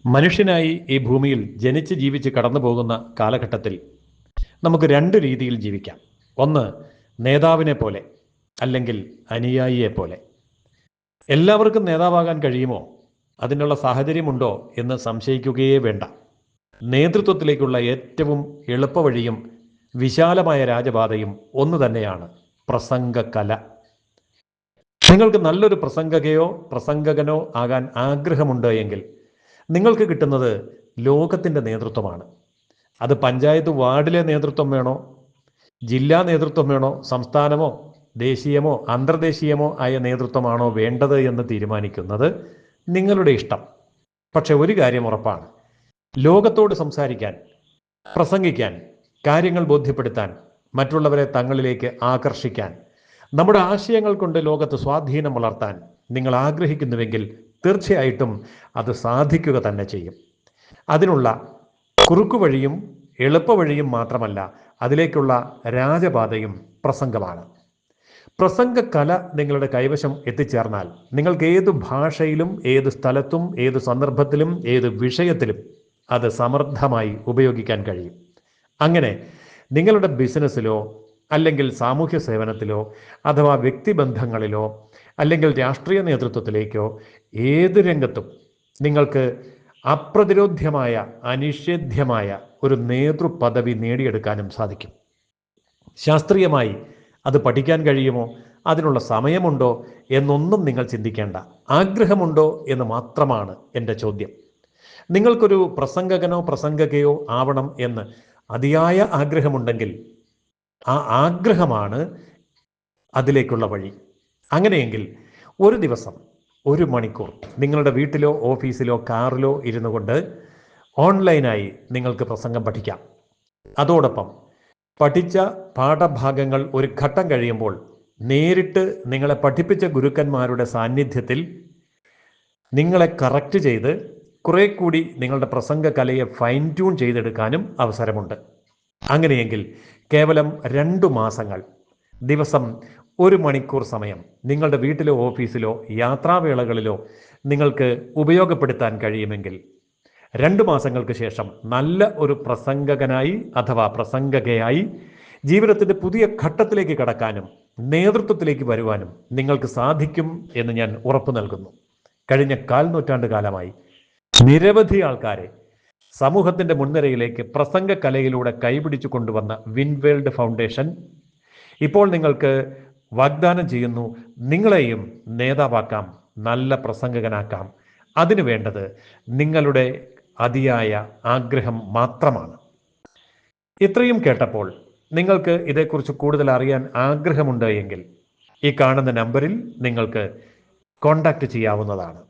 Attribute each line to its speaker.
Speaker 1: മനുഷ്യനായി ഈ ഭൂമിയിൽ ജനിച്ച് ജീവിച്ച് കടന്നു പോകുന്ന കാലഘട്ടത്തിൽ നമുക്ക് രണ്ട് രീതിയിൽ ജീവിക്കാം. ഒന്ന്, നേതാവിനെ പോലെ, അല്ലെങ്കിൽ അനുയായിയെ പോലെ. എല്ലാവർക്കും നേതാവാകാൻ കഴിയുമോ, അതിനുള്ള സാഹചര്യമുണ്ടോ എന്ന് സംശയിക്കുകയേ വേണ്ട. നേതൃത്വത്തിലേക്കുള്ള ഏറ്റവും എളുപ്പവഴിയും വിശാലമായ രാജപാതയും ഒന്ന് തന്നെയാണ്: പ്രസംഗകല. നിങ്ങൾക്ക് നല്ലൊരു പ്രസംഗകനോ ആകാൻ ആഗ്രഹമുണ്ട് എങ്കിൽ നിങ്ങൾക്ക് കിട്ടുന്നത് ലോകത്തിൻ്റെ നേതൃത്വമാണ്. അത് പഞ്ചായത്ത് വാർഡിലെ നേതൃത്വം വേണോ, ജില്ലാ നേതൃത്വം വേണോ, സംസ്ഥാനമോ ദേശീയമോ അന്തർദേശീയമോ ആയ നേതൃത്വമാണോ വേണ്ടത് എന്ന് തീരുമാനിക്കുന്നത് നിങ്ങളുടെ ഇഷ്ടം. പക്ഷെ ഒരു കാര്യം ഉറപ്പാണ്: ലോകത്തോട് സംസാരിക്കാൻ, പ്രസംഗിക്കാൻ, കാര്യങ്ങൾ ബോധ്യപ്പെടുത്താൻ, മറ്റുള്ളവരെ തങ്ങളിലേക്ക് ആകർഷിക്കാൻ, നമ്മുടെ ആശയങ്ങൾ കൊണ്ട് ലോകത്ത് സ്വാധീനം വളർത്താൻ നിങ്ങൾ ആഗ്രഹിക്കുന്നുവെങ്കിൽ തീർച്ചയായിട്ടും അത് സാധിക്കുക തന്നെ ചെയ്യും. അതിനുള്ള കുറുക്കുവഴിയും എളുപ്പവഴിയും മാത്രമല്ല, അതിലേക്കുള്ള രാജപാതയും പ്രസംഗമാണ്. പ്രസംഗകല നിങ്ങളുടെ കൈവശം എത്തിച്ചേർന്നാൽ നിങ്ങൾക്ക് ഏതു ഭാഷയിലും, ഏത് സ്ഥലത്തും, ഏത് സന്ദർഭത്തിലും, ഏത് വിഷയത്തിലും അത് സമർത്ഥമായി ഉപയോഗിക്കാൻ കഴിയും. അങ്ങനെ നിങ്ങളുടെ ബിസിനസ്സിലോ, അല്ലെങ്കിൽ സാമൂഹ്യ സേവനത്തിലോ, അഥവാ വ്യക്തിബന്ധങ്ങളിലോ, അല്ലെങ്കിൽ രാഷ്ട്രീയ നേതൃത്വത്തിലേക്കോ, ഏത് രംഗത്തും നിങ്ങൾക്ക് അപ്രതിരോധ്യമായ, അനിഷേധ്യമായ ഒരു നേതൃപദവി നേടിയെടുക്കാനും സാധിക്കും. ശാസ്ത്രീയമായി അത് പഠിക്കാൻ കഴിയുമോ, അതിനുള്ള സമയമുണ്ടോ എന്നൊന്നും നിങ്ങൾ ചിന്തിക്കേണ്ട. ആഗ്രഹമുണ്ടോ എന്ന് മാത്രമാണ് എൻ്റെ ചോദ്യം. നിങ്ങൾക്കൊരു പ്രസംഗകനോ പ്രസംഗകയോ ആവണം എന്ന് അതിയായ ആഗ്രഹമുണ്ടെങ്കിൽ ആ ആഗ്രഹമാണ് അതിലേക്കുള്ള വഴി. അങ്ങനെയെങ്കിൽ ഒരു ദിവസം 1 മണിക്കൂർ നിങ്ങളുടെ വീട്ടിലോ ഓഫീസിലോ കാറിലോ ഇരുന്നു കൊണ്ട് ഓൺലൈനായി നിങ്ങൾക്ക് പ്രസംഗം പഠിക്കാം. അതോടൊപ്പം പഠിച്ച പാഠഭാഗങ്ങൾ ഒരു ഘട്ടം കഴിയുമ്പോൾ നേരിട്ട് നിങ്ങളെ പഠിപ്പിച്ച ഗുരുക്കന്മാരുടെ സാന്നിധ്യത്തിൽ നിങ്ങളെ കറക്റ്റ് ചെയ്ത് കുറെ കൂടി നിങ്ങളുടെ പ്രസംഗ കലയെ ഫൈൻ ട്യൂൺ ചെയ്തെടുക്കാനും അവസരമുണ്ട്. അങ്ങനെയെങ്കിൽ കേവലം 2 മാസങ്ങൾ, ദിവസം 1 മണിക്കൂർ സമയം നിങ്ങളുടെ വീട്ടിലോ ഓഫീസിലോ യാത്രാവേളകളിലോ നിങ്ങൾക്ക് ഉപയോഗപ്പെടുത്താൻ കഴിയുമെങ്കിൽ 2 മാസങ്ങൾക്ക് ശേഷം നല്ല ഒരു പ്രസംഗകനായി അഥവാ പ്രസംഗകയായി ജീവിതത്തിൻ്റെ പുതിയ ഘട്ടത്തിലേക്ക് കടക്കാനും നേതൃത്വത്തിലേക്ക് വരുവാനും നിങ്ങൾക്ക് സാധിക്കും എന്ന് ഞാൻ ഉറപ്പു നൽകുന്നു. കഴിഞ്ഞ 1/4 നൂറ്റാണ്ട് കാലമായി നിരവധി ആൾക്കാരെ സമൂഹത്തിൻ്റെ മുൻനിരയിലേക്ക് പ്രസംഗ കലയിലൂടെ കൈപിടിച്ചു കൊണ്ടുവന്ന വിൻവേൾഡ് ഫൗണ്ടേഷൻ ഇപ്പോൾ നിങ്ങൾക്ക് വാഗ്ദാനം ചെയ്യുന്നു: നിങ്ങളെയും നേതാവാക്കാം, നല്ല പ്രസംഗകനാക്കാം. അതിനു വേണ്ടത് നിങ്ങളുടെ അതിയായ ആഗ്രഹം മാത്രമാണ്. ഇത്രയും കേട്ടപ്പോൾ നിങ്ങൾക്ക് ഇതേക്കുറിച്ച് കൂടുതൽ അറിയാൻ ആഗ്രഹമുണ്ട് എങ്കിൽ ഈ കാണുന്ന നമ്പറിൽ നിങ്ങൾക്ക് കോൺടാക്റ്റ് ചെയ്യാവുന്നതാണ്.